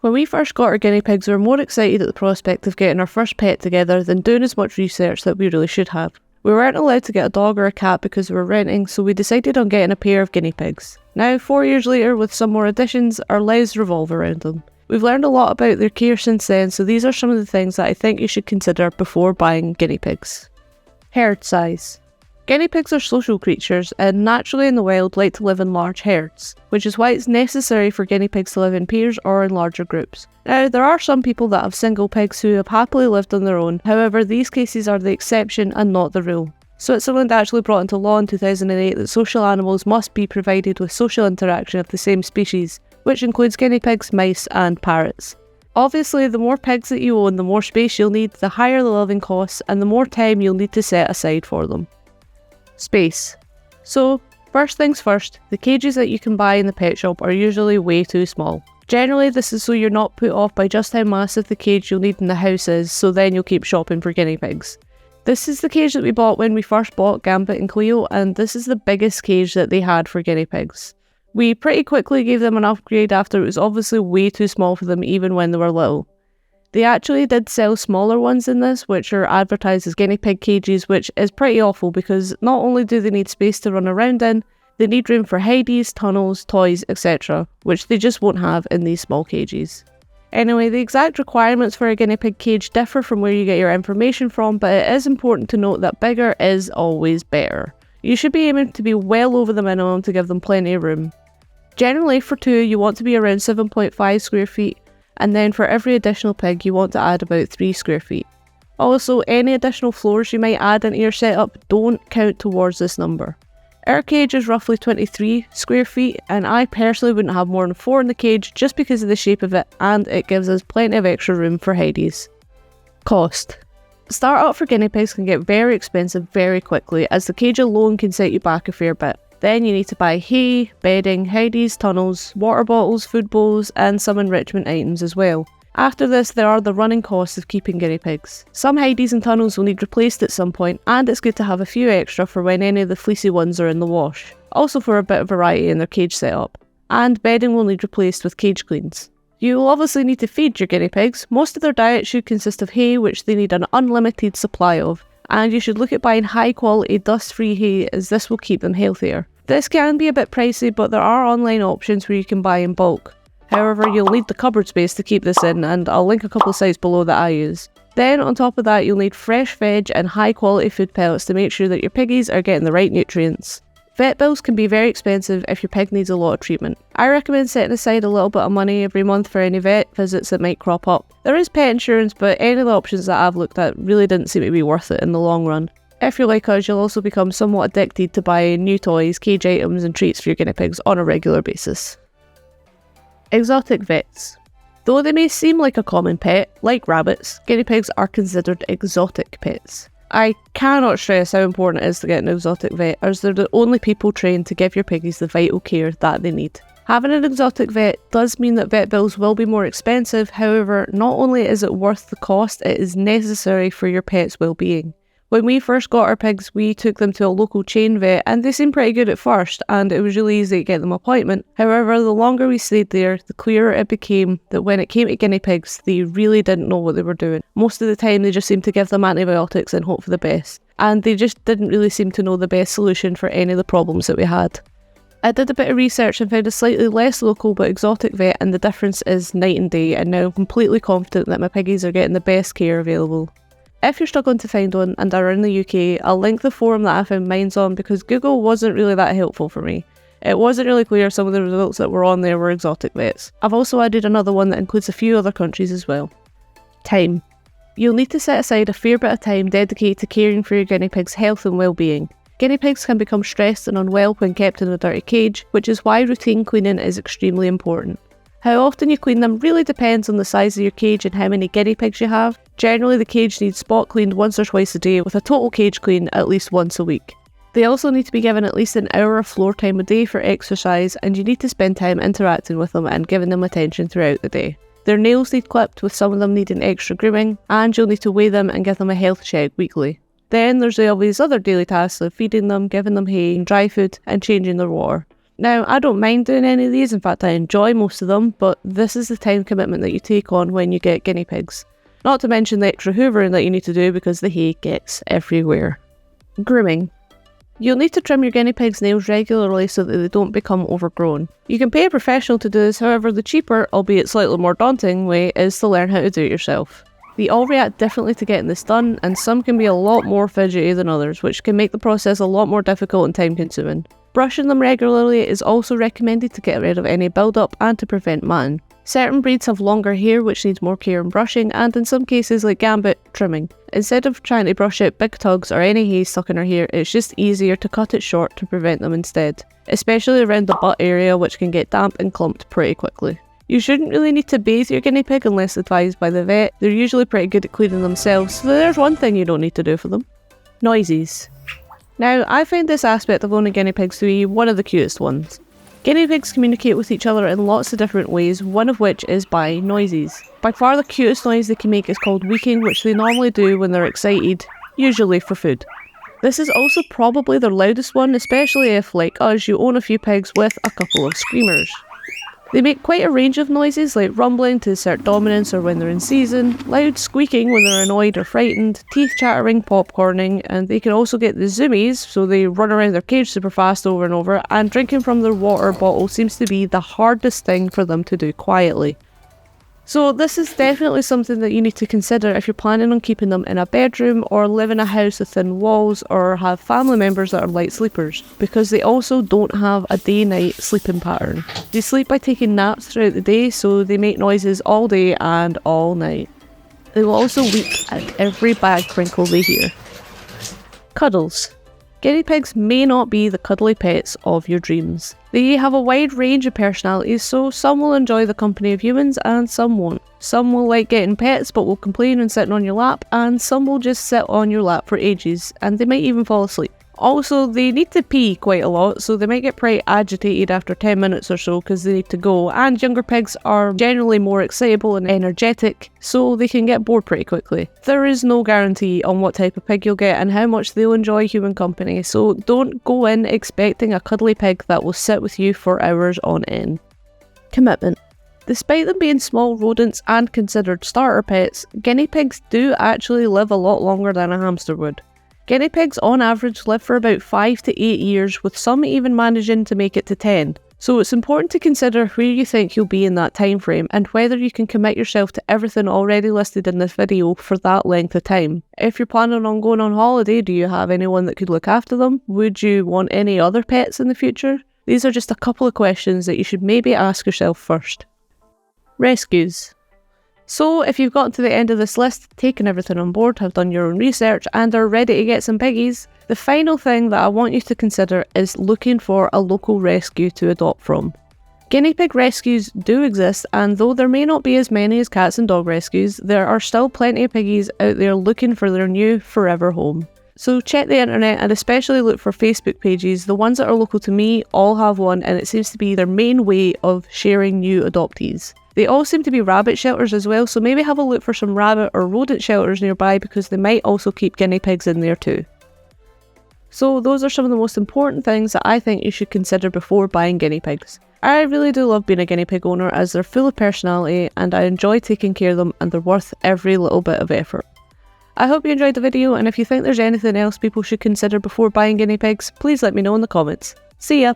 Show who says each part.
Speaker 1: When we first got our guinea pigs, we were more excited at the prospect of getting our first pet together than doing as much research that we really should have. We weren't allowed to get a dog or a cat because we were renting, so we decided on getting a pair of guinea pigs. Now, 4 years later, with some more additions, our lives revolve around them. We've learned a lot about their care since then, so these are some of the things that I think you should consider before buying guinea pigs. Herd size. Guinea pigs are social creatures and naturally in the wild like to live in large herds, which is why it's necessary for guinea pigs to live in pairs or in larger groups. Now, there are some people that have single pigs who have happily lived on their own, however these cases are the exception and not the rule. Switzerland actually brought into law in 2008 that social animals must be provided with social interaction of the same species, which includes guinea pigs, mice and parrots. Obviously, the more pigs that you own, the more space you'll need, the higher the living costs, and the more time you'll need to set aside for them. Space. So, first things first, the cages that you can buy in the pet shop are usually way too small. Generally, this is so you're not put off by just how massive the cage you'll need in the house is, so then you'll keep shopping for guinea pigs. This is the cage that we bought when we first bought Gambit and Cleo, and this is the biggest cage that they had for guinea pigs. We pretty quickly gave them an upgrade after it was obviously way too small for them even when they were little. They actually did sell smaller ones in this, which are advertised as guinea pig cages, which is pretty awful because not only do they need space to run around in, they need room for hideys, tunnels, toys, etc., which they just won't have in these small cages. Anyway, the exact requirements for a guinea pig cage differ from where you get your information from, but it is important to note that bigger is always better. You should be aiming to be well over the minimum to give them plenty of room. Generally, for two, you want to be around 7.5 square feet, and then for every additional pig you want to add about 3 square feet. Also, any additional floors you might add into your setup don't count towards this number. Our cage is roughly 23 square feet and I personally wouldn't have more than 4 in the cage just because of the shape of it, and it gives us plenty of extra room for hideys. Cost. Start-up for guinea pigs can get very expensive very quickly, as the cage alone can set you back a fair bit. Then you need to buy hay, bedding, hideys, tunnels, water bottles, food bowls and some enrichment items as well. After this, there are the running costs of keeping guinea pigs. Some hideys and tunnels will need replaced at some point, and it's good to have a few extra for when any of the fleecy ones are in the wash. Also for a bit of variety in their cage setup. And bedding will need replaced with cage cleans. You will obviously need to feed your guinea pigs. Most of their diet should consist of hay, which they need an unlimited supply of. And you should look at buying high quality dust-free hay, as this will keep them healthier. This can be a bit pricey, but there are online options where you can buy in bulk. However, you'll need the cupboard space to keep this in, and I'll link a couple of sites below that I use. Then on top of that, you'll need fresh veg and high quality food pellets to make sure that your piggies are getting the right nutrients. Vet bills can be very expensive if your pig needs a lot of treatment. I recommend setting aside a little bit of money every month for any vet visits that might crop up. There is pet insurance, but any of the options that I've looked at really didn't seem to be worth it in the long run. If you're like us, you'll also become somewhat addicted to buying new toys, cage items and treats for your guinea pigs on a regular basis. Exotic vets. Though they may seem like a common pet, like rabbits, guinea pigs are considered exotic pets. I cannot stress how important it is to get an exotic vet, as they're the only people trained to give your piggies the vital care that they need. Having an exotic vet does mean that vet bills will be more expensive, however, not only is it worth the cost, it is necessary for your pet's well-being. When we first got our pigs, we took them to a local chain vet and they seemed pretty good at first and it was really easy to get them an appointment. However, the longer we stayed there, the clearer it became that when it came to guinea pigs, they really didn't know what they were doing. Most of the time they just seemed to give them antibiotics and hope for the best. And they just didn't really seem to know the best solution for any of the problems that we had. I did a bit of research and found a slightly less local but exotic vet, and the difference is night and day, and now I'm completely confident that my piggies are getting the best care available. If you're struggling to find one and are in the UK, I'll link the forum that I found mine on because Google wasn't really that helpful for me. It wasn't really clear some of the results that were on there were exotic vets. I've also added another one that includes a few other countries as well. Time. You'll need to set aside a fair bit of time dedicated to caring for your guinea pig's health and well-being. Guinea pigs can become stressed and unwell when kept in a dirty cage, which is why routine cleaning is extremely important. How often you clean them really depends on the size of your cage and how many guinea pigs you have. Generally, the cage needs spot cleaned once or twice a day, with a total cage clean at least once a week. They also need to be given at least an hour of floor time a day for exercise, and you need to spend time interacting with them and giving them attention throughout the day. Their nails need clipped, with some of them needing extra grooming, and you'll need to weigh them and give them a health check weekly. Then there's the obvious other daily tasks of feeding them, giving them hay and dry food, and changing their water. Now, I don't mind doing any of these, in fact I enjoy most of them, but this is the time commitment that you take on when you get guinea pigs. Not to mention the extra hoovering that you need to do because the hay gets everywhere. Grooming. You'll need to trim your guinea pig's nails regularly so that they don't become overgrown. You can pay a professional to do this, however the cheaper, albeit slightly more daunting way, is to learn how to do it yourself. They all react differently to getting this done, and some can be a lot more fidgety than others, which can make the process a lot more difficult and time consuming. Brushing them regularly is also recommended to get rid of any build-up and to prevent matting. Certain breeds have longer hair which needs more care and brushing, and in some cases like Gambit, trimming. Instead of trying to brush out big tugs or any hay stuck in her hair, it's just easier to cut it short to prevent them instead, especially around the butt area which can get damp and clumped pretty quickly. You shouldn't really need to bathe your guinea pig unless advised by the vet. They're usually pretty good at cleaning themselves, so there's one thing you don't need to do for them. Noises. Now, I find this aspect of owning guinea pigs to be one of the cutest ones. Guinea pigs communicate with each other in lots of different ways, one of which is by noises. By far the cutest noise they can make is called weeking, which they normally do when they're excited, usually for food. This is also probably their loudest one, especially if, like us, you own a few pigs with a couple of screamers. They make quite a range of noises, like rumbling to assert dominance or when they're in season, loud squeaking when they're annoyed or frightened, teeth chattering, popcorning, and they can also get the zoomies, so they run around their cage super fast over and over, and drinking from their water bottle seems to be the hardest thing for them to do quietly. So this is definitely something that you need to consider if you're planning on keeping them in a bedroom or live in a house with thin walls or have family members that are light sleepers, because they also don't have a day-night sleeping pattern. They sleep by taking naps throughout the day, so they make noises all day and all night. They will also weep at every bag crinkle they hear. Cuddles. Guinea pigs may not be the cuddly pets of your dreams. They have a wide range of personalities, so some will enjoy the company of humans and some won't. Some will like getting pets but will complain when sitting on your lap, and some will just sit on your lap for ages, and they might even fall asleep. Also, they need to pee quite a lot, so they might get pretty agitated after 10 minutes or so because they need to go, and younger pigs are generally more excitable and energetic, so they can get bored pretty quickly. There is no guarantee on what type of pig you'll get and how much they'll enjoy human company, so don't go in expecting a cuddly pig that will sit with you for hours on end. Commitment. Despite them being small rodents and considered starter pets, guinea pigs do actually live a lot longer than a hamster would. Guinea pigs on average live for about 5 to 8 years, with some even managing to make it to 10. So it's important to consider where you think you'll be in that time frame and whether you can commit yourself to everything already listed in this video for that length of time. If you're planning on going on holiday, do you have anyone that could look after them? Would you want any other pets in the future? These are just a couple of questions that you should maybe ask yourself first. Rescues. So if you've gotten to the end of this list, taken everything on board, have done your own research and are ready to get some piggies, the final thing that I want you to consider is looking for a local rescue to adopt from. Guinea pig rescues do exist, and though there may not be as many as cats and dog rescues, there are still plenty of piggies out there looking for their new forever home. So check the internet and especially look for Facebook pages. The ones that are local to me all have one, and it seems to be their main way of sharing new adoptees. They all seem to be rabbit shelters as well, so maybe have a look for some rabbit or rodent shelters nearby because they might also keep guinea pigs in there too. So those are some of the most important things that I think you should consider before buying guinea pigs. I really do love being a guinea pig owner as they're full of personality and I enjoy taking care of them and they're worth every little bit of effort. I hope you enjoyed the video, and if you think there's anything else people should consider before buying guinea pigs, please let me know in the comments. See ya!